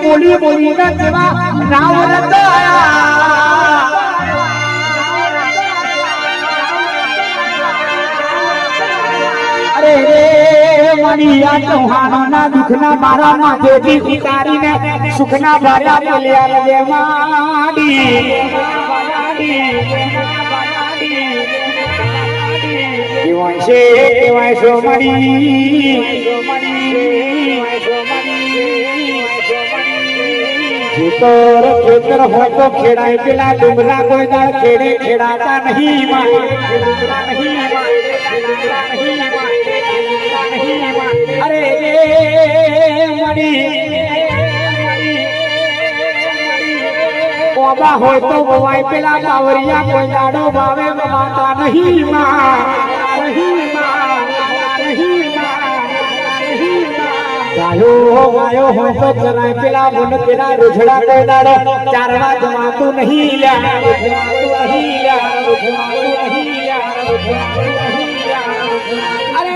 बोली बोली ना जेवा राम रतया अरे रे मणिया चौहानो ना दुखना मारा ना देवी उतारी ने सुखना भरा बोलिया रे माडी केवायशो मणि खेतर खेतर हो तो खेड़ाई पिला डुमरा कोई दाल खेड़े खेड़ाता नहीं अरे मणि बाबा हो तो बवाई पिला बावरिया कोई दाड़ो बावे बाता नहीं गायो हो तो चराय पिला मुन तेरा रुझड़ा कोई दाड़ो चारवा जमा तू नहीं ल्या अरे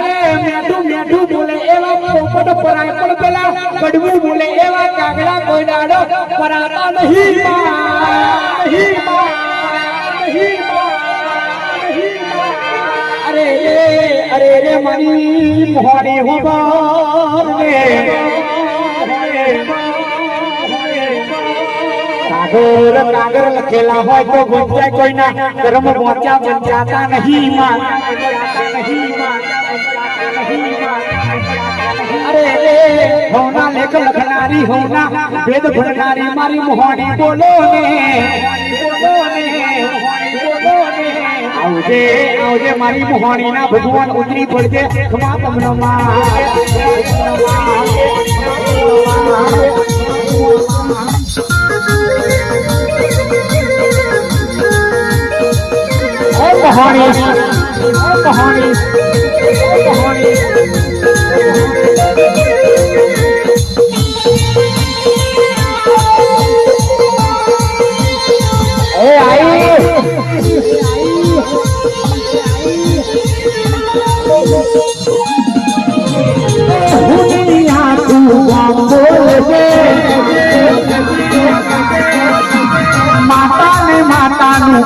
मेठू बोले एवा पोपट पराय पड़ पेला कड़वू बोले एवा कागड़ा कोई दाड़ो पराता नहीं अरे रे मनी मोहरी हो कागर लखेला हो तो गुंजा कोई ना कर्म मोर्चा बन जाता नहीं अरे होना लेख लखनारी होना वेद भंडारी मारी मोहनी बोलो ने आवजे मारी मोहनी ना भगवान उतरी पड़जे खमा तमनो मां कहानी माता ने माता नु